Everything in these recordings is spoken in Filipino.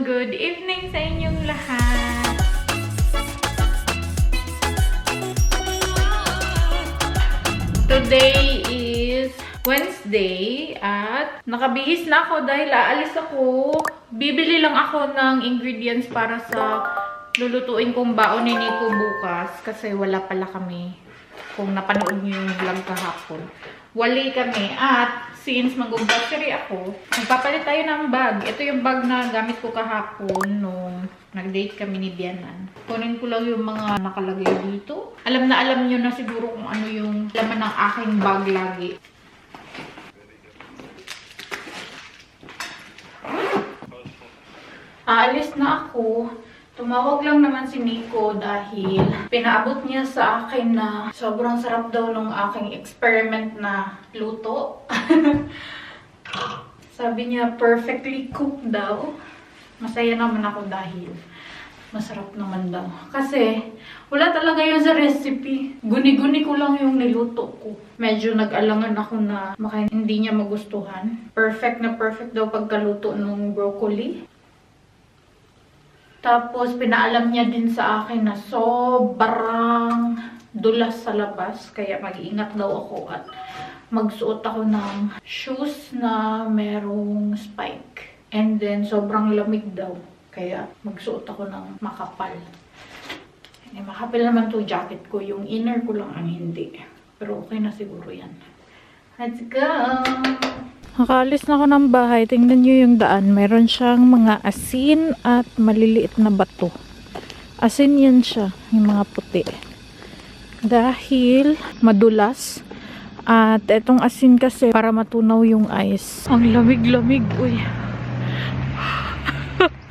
good evening sa inyong lahat. Today is Wednesday at nakabihis na ako dahil aalis ako. Bibili lang ako ng ingredients para sa lulutuin kong baon ni Nico bukas kasi wala pala kami. Kung napanood niyo yung vlog kahapon. Wali kami at since mag-grocery ako, magpapalit tayo ng bag. Ito yung bag na gamit ko kahapon nung nag-date kami ni Bianan. Kunin ko lang yung mga nakalagay dito. Alam nyo na siguro kung ano yung laman ng aking bag lagi. Aalis na ako. Tumawag lang naman si Nico dahil pinaabot niya sa akin na sobrang sarap daw nung aking experiment na luto. Sabi niya perfectly cooked daw. Masaya naman ako dahil masarap naman daw. Kasi wala talaga yun sa recipe. Guni-guni ko lang yung niluto ko. Medyo nag-alangan ako na hindi niya magustuhan. Perfect na perfect daw pagkaluto ng broccoli. Tapos, pinaalam niya din sa akin na sobrang dulas sa labas. Kaya mag-iingat daw ako at magsuot ako ng shoes na merong spike. And then, sobrang lamig daw. Kaya magsuot ako ng makapal. Makapal naman to jacket ko. Yung inner ko lang ang hindi. Pero okay na siguro yan. Let's go! Nakaalis na ako ng bahay. Tingnan nyo yung daan. Meron siyang mga asin at maliliit na bato. Asin yan siya. Yung mga puti. Dahil madulas. At etong asin kasi para matunaw yung ice. Ang lamig-lamig. Uy.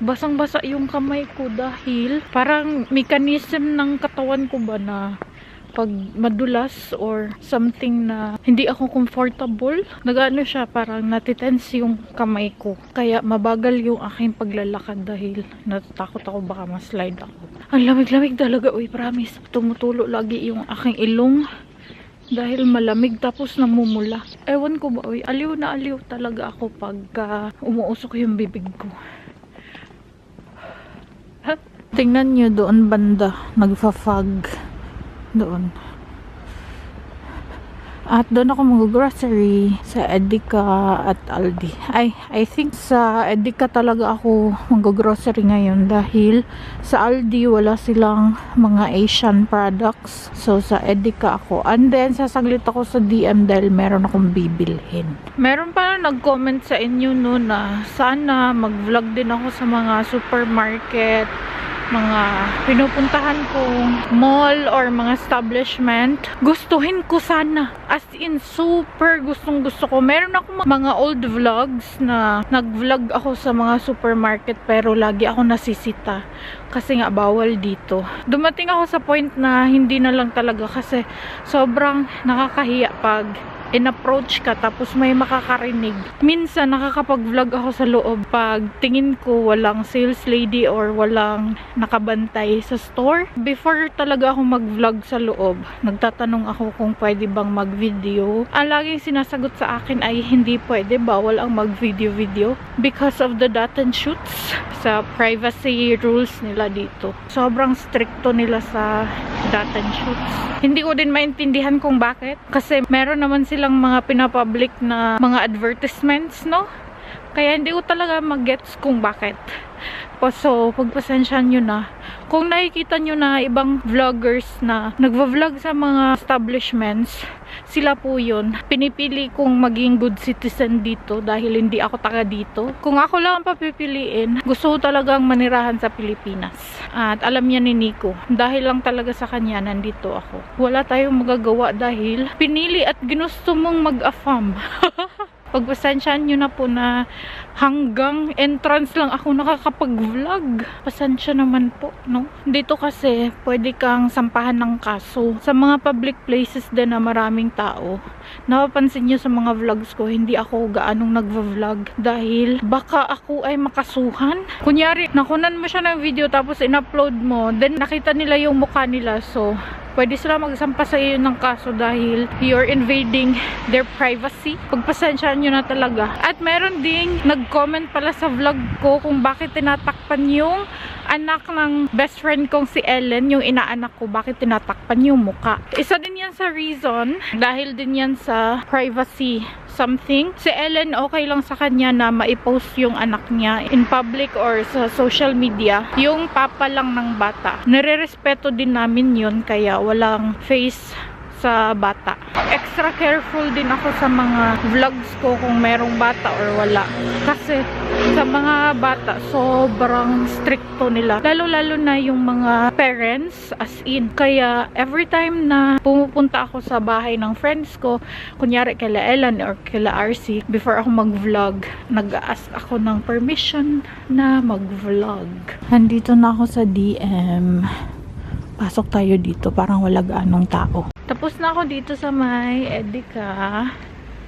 Basang-basa yung kamay ko dahil parang mechanism ng katawan ko ba na pag madulas or something na hindi ako comfortable, nag-ano siya, parang natitense yung kamay ko. Kaya mabagal yung aking paglalakad dahil natatakot ako baka ma-slide ako. Ang lamig-lamig talaga, uy, promise. Tumutulo lagi yung aking ilong dahil malamig tapos namumula. Ewan ko ba, uy, aliw na aliw talaga ako pag umuusok yung bibig ko. Tingnan nyo doon banda, nagfa-fog. Doon. At doon ako mag-grocery sa Edeka at Aldi. I think sa Edeka talaga ako mag-grocery ngayon dahil sa Aldi wala silang mga Asian products. So sa Edeka ako. And then sasaglit ako sa DM dahil meron akong bibilhin. Meron pa na nag-comment sa inyo no na sana mag-vlog din ako sa mga supermarket, mga pinupuntahan kong mall or mga establishment. Gustuhin ko sana. As in, super gustong gusto ko. Meron ako mga old vlogs na nag-vlog ako sa mga supermarket pero lagi ako nasisita. Kasi nga bawal dito. Dumating ako sa point na hindi na lang talaga kasi sobrang nakakahiya pag in-approach ka tapos may makakarinig. Minsan nakakapag-vlog ako sa loob pag tingin ko walang sales lady or walang nakabantay sa store. Before talaga ako mag-vlog sa loob, nagtatanong ako kung pwede bang mag-video. Ang laging sinasagot sa akin ay hindi pwede, bawal ang mag-video-video because of the dot and shoots sa privacy rules nila dito. Sobrang stricto nila sa dot and shoots. Hindi ko din maintindihan kung bakit kasi meron naman silang mga pinapublic na mga advertisements, no? Kaya hindi ko talaga mag-gets kung bakit. So, pagpasensyahan nyo na. Kung nakikita nyo na ibang vloggers na nagva-vlog sa mga establishments, sila po yun. Pinipili kong maging good citizen dito dahil hindi ako taga dito. Kung ako lang ang papipiliin, gusto ko talagang manirahan sa Pilipinas. At alam niya ni Nico, dahil lang talaga sa kanya, nandito ako. Wala tayong magagawa dahil pinili at ginusto mong mag-affam. Pagpasensyahan nyo na po na hanggang entrance lang ako nakakapag-vlog. Pasensya naman po, no? Dito kasi pwede kang sampahan ng kaso. Sa mga public places din na maraming tao. Napapansin nyo sa mga vlogs ko, hindi ako gaanong nagva-vlog dahil baka ako ay makasuhan. Kunyari, nakunan mo siya ng video tapos in-upload mo, then nakita nila yung mukha nila, so pwede sila magsampa sa iyo ng kaso dahil you're invading their privacy. Pagpasensyaan nyo na talaga. At meron ding nag-comment pala sa vlog ko kung bakit tinatakpan yung anak ng best friend kong si Ellen, yung inaanak ko, bakit tinatakpan yung muka. Isa din yan sa reason, dahil din yan sa privacy something. Si Ellen, okay lang sa kanya na maipost yung anak niya in public or sa social media, yung papa lang ng bata. Nire-respeto din namin yun, kaya walang face sa bata. Extra careful din ako sa mga vlogs ko kung merong bata or wala. Kasi sa mga bata, sobrang stricto nila. Lalo-lalo na yung mga parents, as in. Kaya every time na pumupunta ako sa bahay ng friends ko, kunyari kila Ellen or kila RC, before ako mag-vlog, nag-ask ako ng permission na mag-vlog. Nandito na ako sa DM. Pasok tayo dito, parang wala gaanong tao. Tapos na ako dito sa may Edeka.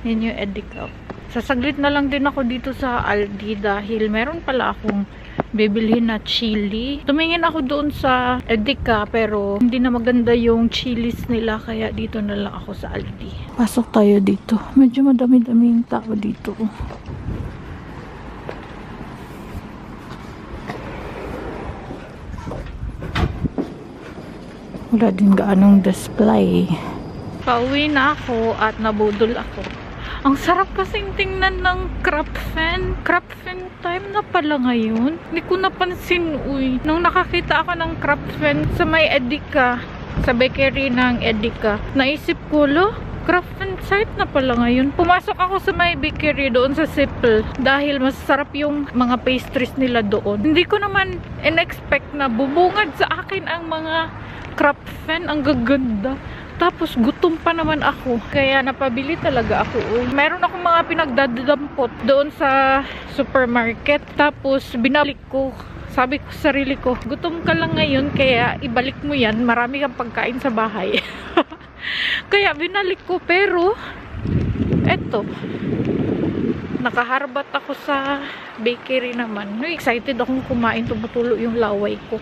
Yan yung Edeka. Sasaglit na lang din ako dito sa Aldi dahil meron pala akong bibilhin na chili. Tumingin ako doon sa Edeka pero hindi na maganda yung chilies nila kaya dito na lang ako sa Aldi. Pasok tayo dito. Medyo madami-daming tao dito. Wala din gaanong display. Pauwi na ako at nabudol ako. Ang sarap kasing tingnan ng crop fan. Crop fan time na pala ngayon. Hindi ko napansin, uy. Nung nakakita ako ng crop fan sa may Edeka, sa bakery ng Edeka, naisip ko, lo, crop fan site na pala ngayon. Pumasok ako sa may bakery doon sa Sipl dahil masarap yung mga pastries nila doon. Hindi ko naman in-expect na bubungad sa akin ang mga crop fan, ang gaganda. Tapos gutom pa naman ako. Kaya napabili talaga ako. Meron akong mga pinagdadampot doon sa supermarket. Tapos binalik ko. Sabi ko sa sarili ko, gutom ka lang ngayon kaya ibalik mo yan. Marami kang pagkain sa bahay. Kaya binalik ko. Pero eto, nakaharbat ako sa bakery naman. Excited akong kumain. Tumutulo yung laway ko.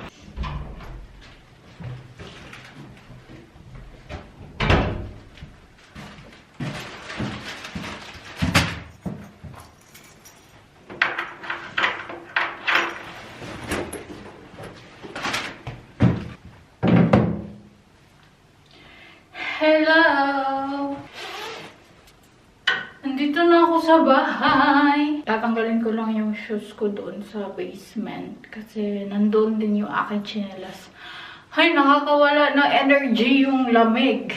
Hello! Nandito na ako sa bahay. Tatanggalin ko lang yung shoes ko doon sa basement. Kasi nandun din yung aking tsinelas. Ay, nakakawala ng energy yung lamig.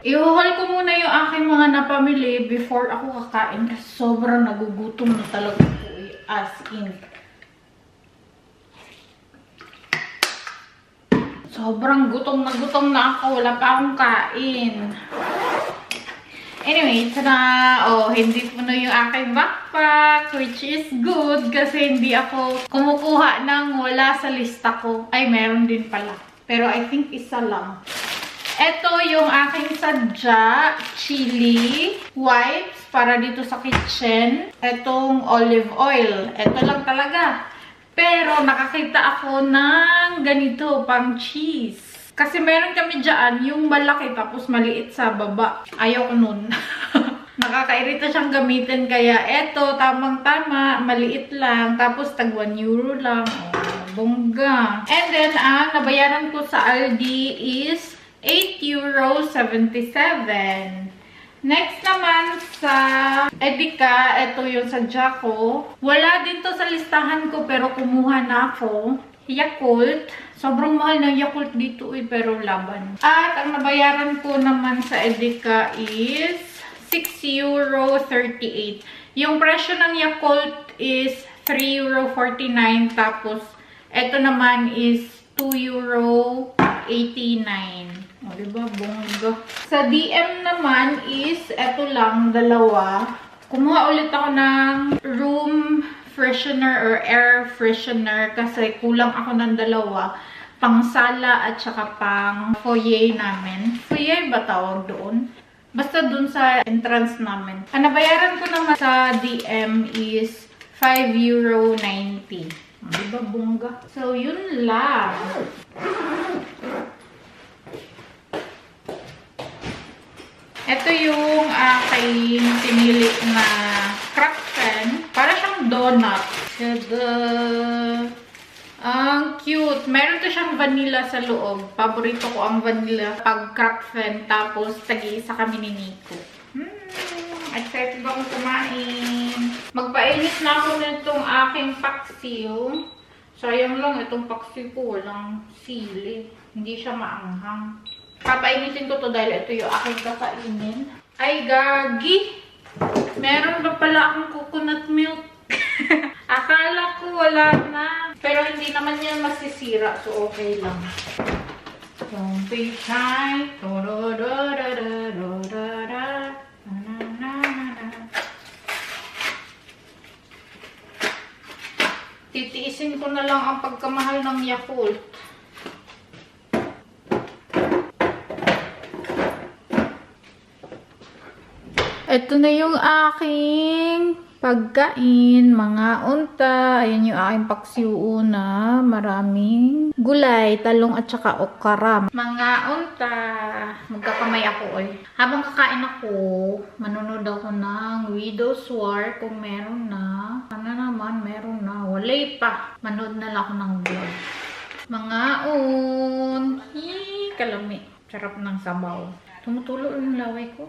Ihuhol ko muna yung aking mga napamili before ako kakain. Kasi sobrang nagugutom na talaga ko. As in. Sobrang gutom na ako. Wala pa akong kain. Anyway, ito na. Oh, hindi puno yung aking backpack. Which is good. Kasi hindi ako kumukuha ng wala sa lista ko. Ay, meron din pala. Pero I think isa lang. Ito yung aking sadya. Chili. Wipes. Para dito sa kitchen. Itong olive oil. Ito lang talaga. Pero nakakita ako ng ganito, pang cheese. Kasi meron kami dyan, yung malaki tapos maliit sa baba. Ayaw ko nun. Nakakairita siyang gamitin. Kaya eto, tamang-tama, maliit lang. Tapos tag 1 euro lang. Oh, bongga. And then, ang nabayaran ko sa Aldi is 8.77 €. Next naman sa Edeka, ito yung sadya ko. Wala din to sa listahan ko pero kumuha na ako. Yakult. Sobrang mahal ng Yakult dito pero laban. At ang nabayaran ko naman sa Edeka is 6.38 €. Yung presyo ng Yakult is 3.49 € tapos ito naman is 2.89 €. O, diba? Bongga. Sa DM naman is, eto lang, dalawa. Kumuha ulit ako ng room freshener or air freshener kasi kulang ako ng dalawa. Pang sala at saka pang foyer namin. Foyer ba tawag doon? Basta doon sa entrance namin. Ang nabayaran ko naman sa DM is 5.90 €. Diba? Bongga. So, yun lang. Ito yung aking pinili na Crafton. Para siyang donut. Tada! Ang cute. Meron to siyang vanilla sa loob. Paborito ko ang vanilla pag Crafton. Tapos, tag-iisa kami ni Nico. Excited akong kumain. Magpainit na ako nitong aking paksiw. Sayang lang, itong paksiw ko walang sili. Hindi siya maanghang. Papainitin ko to dahil ito yung aking kakainin. Ay, gagi! Meron ba pala akong coconut milk? Akala ko wala na. Pero hindi naman yan masisira, so okay lang. Don't be shy. Titiisin ko na lang ang pagkamahal ng Yakult. Ito na yung aking pagkain, mga unta. Ayan yung aking paksiw una. Maraming gulay, talong at saka okra. Mga unta. Magkakamay ako eh. Habang kakain ako, manonood ako ng Widow's War kung meron na. Sana naman meron na. Walay pa. Manood na lang ako ng vlog. Mga kalami. Sarap ng sabaw. Tumutulo yung laway ko.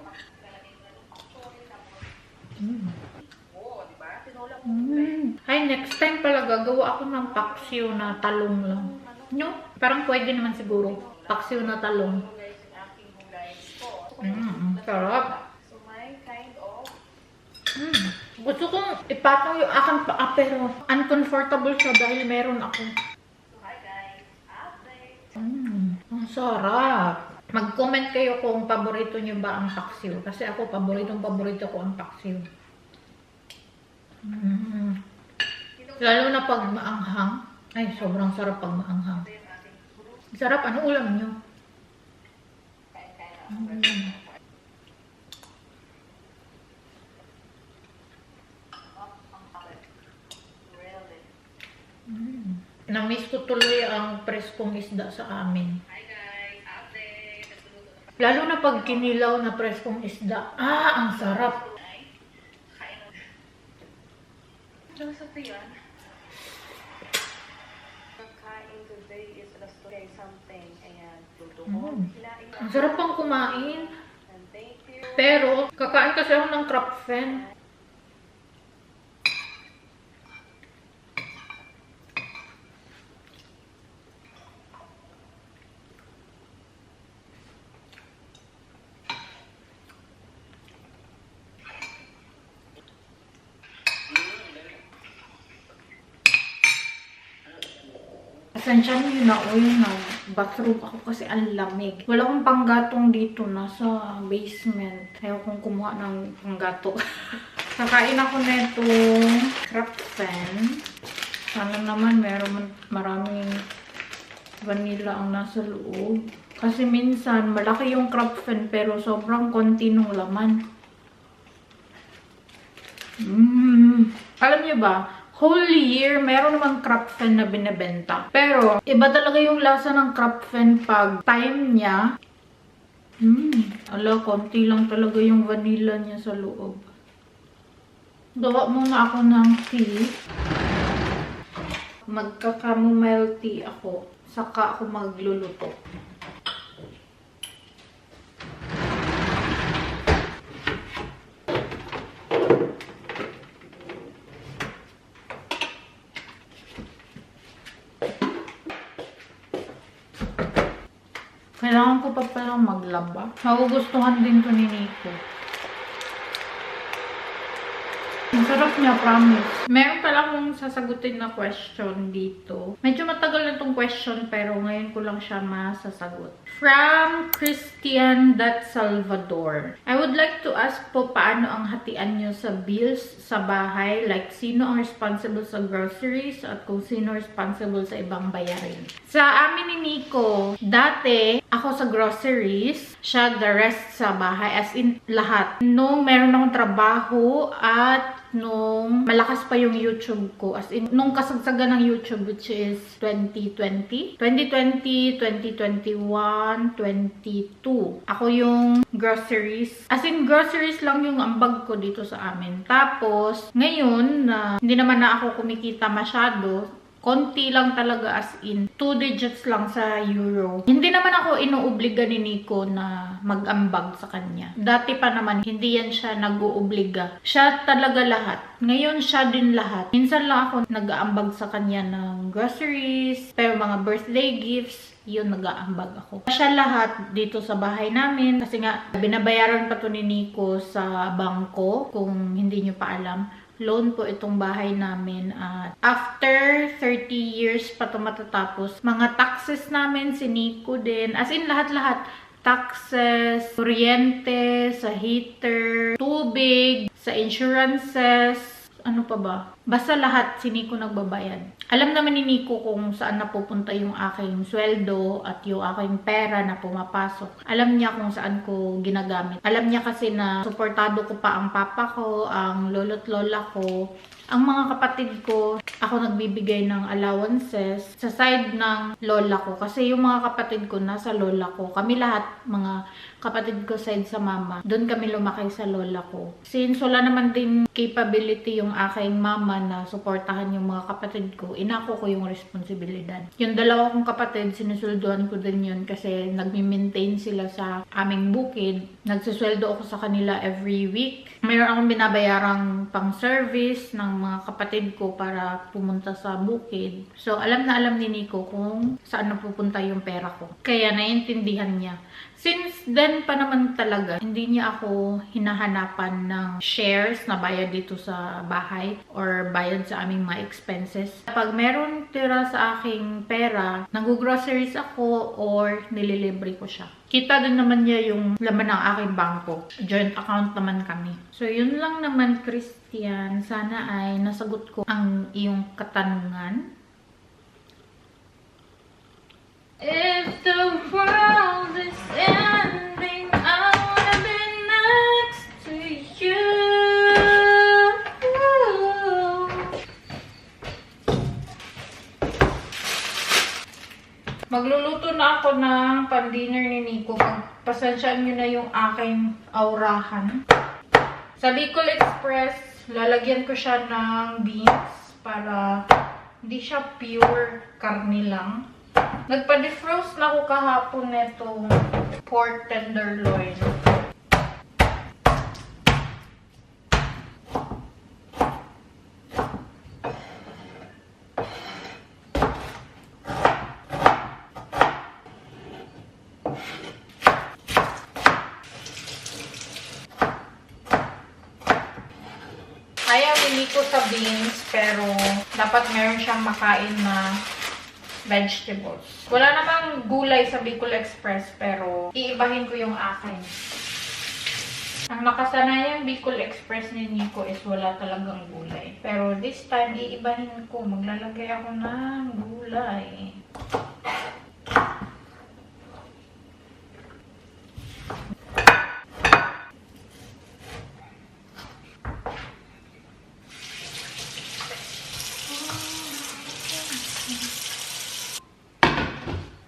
Ay, next time pala gagawa ako ng paksiw na talong lang. No? Parang pwede naman siguro. Paksiw na talong. Sarap. Gusto kong ipatong yung aking paa pero uncomfortable siya dahil meron ako. Ang sarap. Mag-comment kayo kung paborito nyo ba ang paksiw. Kasi ako, paborito ko ang paksiw. Lalo na pag maanghang. Ay, sobrang sarap pag maanghang. Sarap. Ano ulam nyo? Na-miss ko tuloy ang preskong isda sa amin. Lalo na pag kinilaw na preskong isda. Ang sarap. Ang sarap pang kumain. Pero, kakain kasi ako ng Crafton. Pasensya nyo na na bathroom ako kasi ang lamig. Wala akong panggatong dito. Nasa basement. Ayaw kong kumuha ng panggato. Kakain ako netong Crafton. Sana naman maraming vanilla ang nasa loob. Kasi minsan malaki yung Crafton pero sobrang konti nung laman. Alam nyo ba? Whole year, meron namang Crafton na binibenta. Pero, iba talaga yung lasa ng Crafton pag time niya. Ala, konti lang talaga yung vanilla niya sa loob. Gawa muna ako ng tea. Magka-chamomile tea ako. Saka ako magluluto. Kailangan ko pa palang maglaba. Magugustuhan din to ni Nico. Ang sarap niya, promise. Meron pala akong sasagutin na question dito. Medyo matagal na itong question pero ngayon ko lang siya masasagot. From Christian.Salvador. I would like to ask po paano ang hatian nyo sa bills sa bahay? Like, sino ang responsible sa groceries at kung sino responsible sa ibang bayarin? Sa amin ni Nico, dati ako sa groceries, siya the rest sa bahay, as in lahat. Nung meron akong trabaho at nung malakas pa yung YouTube ko. As in, nung kasagsagan ng YouTube, which is 2020, 2021, 22. Ako yung groceries. As in, groceries lang yung ambag ko dito sa amin. Tapos, ngayon, hindi naman na ako kumikita masyado, konti lang talaga, as in 2 digits lang sa euro. Hindi naman ako inuobliga ni Nico na mag-ambag sa kanya. Dati pa naman, hindi yan siya nag-uubliga. Siya talaga lahat. Ngayon, siya din lahat. Minsan lang ako nag-aambag sa kanya ng groceries, pero mga birthday gifts, yun, nag-aambag ako. Siya lahat dito sa bahay namin. Kasi nga, binabayaran pa to ni Nico sa bangko. Kung hindi nyo pa alam, loan po itong bahay namin. At after 30 years pa ito matatapos, mga taxes namin, si Nico din. As in, lahat-lahat. Taxes, kuryente, sa heater, tubig, sa insurances, ano pa ba? Basta lahat, si Nico nagbabayad. Alam naman ni Nico kung saan napupunta yung aking sweldo at yung aking pera na pumapasok. Alam niya kung saan ko ginagamit. Alam niya kasi na suportado ko pa ang papa ko, ang lolo't lola ko, ang mga kapatid ko. Ako nagbibigay ng allowances sa side ng lola ko. Kasi yung mga kapatid ko nasa lola ko. Kami lahat, mga kapatid ko side sa mama. Doon kami lumaki sa lola ko. Since wala naman din capability yung aking mama na suportahan yung mga kapatid ko, inako ko yung responsibilidad. Yung dalawa kong kapatid, sinusulduhan ko din yun kasi nagmi-maintain sila sa aming bukid. Nagsisweldo ako sa kanila every week. Mayroon akong binabayarang pang service ng mga kapatid ko para pumunta sa bukid. So, alam na alam ni Nico kung saan napupunta yung pera ko. Kaya naiintindihan niya. Since then pa naman talaga, hindi niya ako hinahanapan ng shares na bayad dito sa bahay or bayad sa aming mga expenses. Pag meron tira sa aking pera, nag-groceries ako or nililibre ko siya. Kita din naman niya yung laman ng aking bangko. Joint account naman kami. So, yun lang naman, Christian. Sana ay nasagot ko ang iyong katanungan. If the world is ending, I wanna be next to you. Magluluto na ako ng pan-dinner ni Nico. Pasensyaan nyo na yung aking aurahan. Sa Bicol Express, lalagyan ko siya ng beans para hindi siya pure karne lang. Nagpa-defrost na ako kahapon netong pork tenderloin. Ayaw hindi ko sa beans, pero dapat meron siyang makain na vegetables. Wala namang gulay sa Bicol Express, pero iibahin ko yung akin. Ang nakasanayang Bicol Express ni Nico is wala talagang gulay. Pero this time, iibahin ko. Maglalagay ako ng gulay.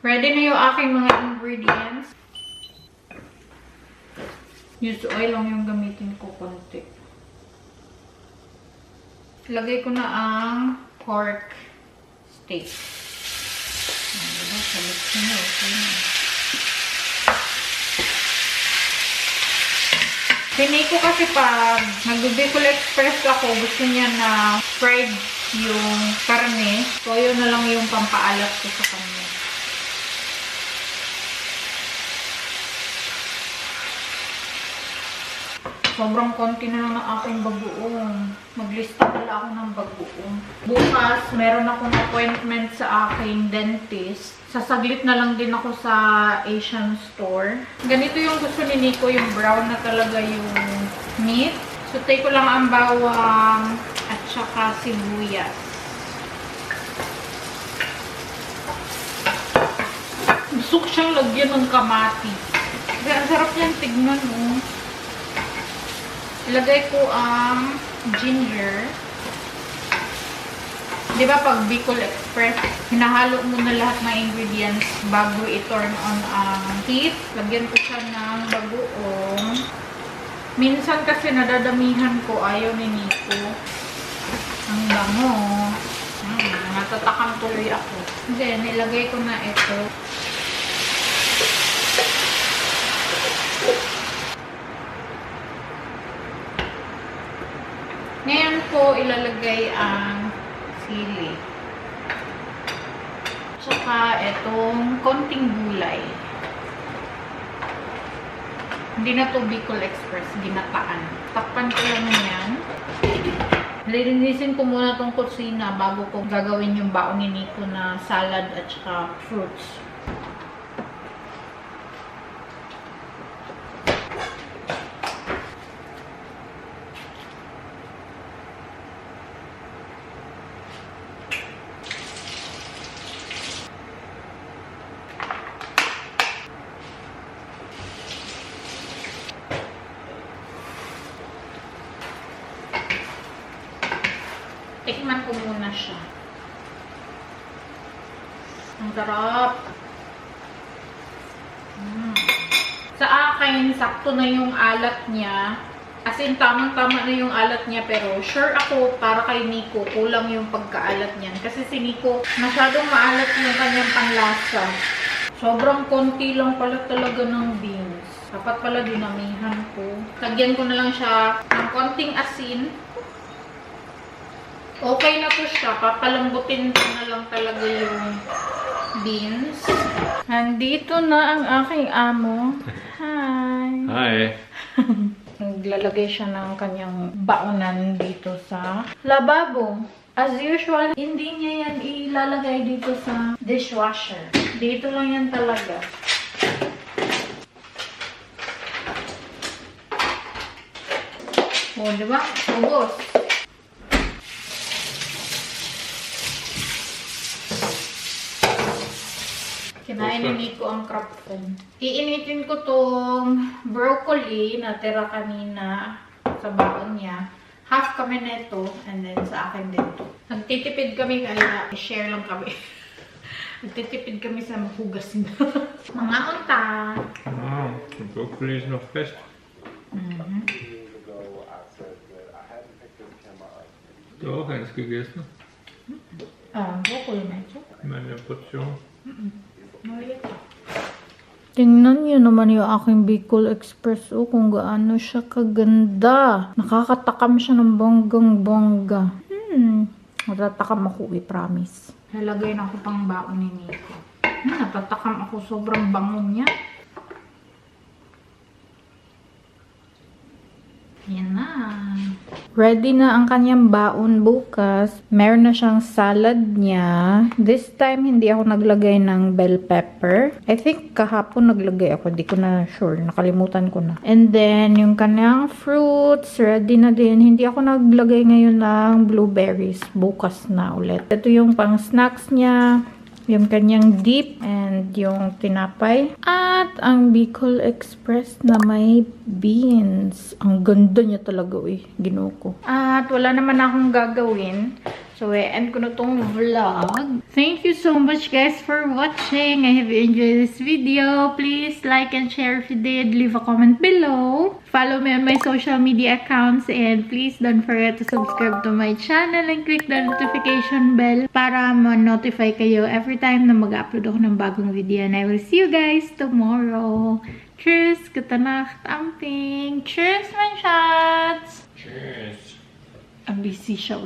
Ready na yung aking mga ingredients. Used oil lang yung gamitin ko konti. Lagay ko na ang pork steak. Diba? Salit ko na. Okay na. Pinay ko kasi pag nag-Bicol Express ako, gusto niya na fried yung karne. So, yun na lang yung pampaalat ko sa kanya. Sobrang konti na lang ng aking bagoong. Maglista pala ako ng bagoong. Bukas, meron akong appointment sa aking dentist. Sasaglit na lang din ako sa Asian store. Ganito yung gusto ni Nico, yung brown na talaga yung meat. So, take ko lang ang bawang at saka sibuyas. Gusto ko siyang lagyan ng kamatis. Kasi ang sarap yan tignan, oh. Ilagay ko ang ginger. Di ba pag Bicol Express, hinahalo mo na lahat ng ingredients bago i-turn on ang heat. Lagyan ko siya ng bagoong. Minsan kasi nadadamihan ko, ayaw ni Nico. Ang bango. Natatakam tuloy ako. Then, nilagay ko na ito. Ngayon po, ilalagay ang sili. Tsaka itong konting gulay. Hindi na to Bicol Express, ginataan. Takpan ko lang yan. Nilinisin ko muna tong kusina bago ko gagawin yung baon ni Nico na salad at saka fruits. Tikman ko muna siya. Ang sarap. Sa akin, sakto na yung alat niya. As in, tamang-tama na yung alat niya. Pero sure ako, para kay Nico, kulang yung pagkaalat niyan. Kasi si Nico, masyadong maalat yung kanyang panlasa. Sobrang konti lang pala talaga ng beans. Dapat pala dinamihan ko. Lagyan ko na lang siya ng konting asin. Okay na to siya. Papalambutin ko na lang talaga yung beans. Nandito na ang aking amo. Hi! Hi. Naglalagay siya ng kanyang baonan dito sa lababo. As usual, hindi niya yan ilalagay dito sa dishwasher. Dito lang yan talaga. O, diba? Ubos. Kinain ni Nico ang crab food. Iinitin ko tong broccoli na tira kanina sa baon niya. Half kami neto and then sa akin din to. Nagtitipid kami kaya i-share lang kami. Nagtitipid kami sa maghugas na. Mga unta. De broccoli is nog vers. Toch, eens gegessen. Broccoli na ito. Meine Portion. Tingnan niyo naman yung aking Bicol Express kung gaano siya kaganda. Nakakatakam siya ng bonggang-bongga. Natatakam ako, promise. Nalagay na ako pang baon ni Nico. Natatakam ako, sobrang bango niya. Yan na. Ready na ang kanyang baon bukas. Meron na siyang salad niya. This time, hindi ako naglagay ng bell pepper. I think kahapon naglagay ako. Di ko na sure. Nakalimutan ko na. And then, yung kanyang fruits, ready na din. Hindi ako naglagay ngayon ng blueberries. Bukas na ulit. Ito yung pang snacks niya. Yung kanyang dip and yung tinapay. At ang Bicol Express na may beans. Ang ganda niya talaga, Ginoo ko. At wala naman akong gagawin. So, end ko na tong vlog. Thank you so much guys for watching. I hope you enjoyed this video. Please like and share if you did. Leave a comment below. Follow me on my social media accounts. And please don't forget to subscribe to my channel and click the notification bell para ma-notify kayo every time na mag-upload ako ng bagong video. And I will see you guys tomorrow. Cheers! Gute Nacht, Amping! Cheers, mein Schatz! Cheers. Ang busy siya,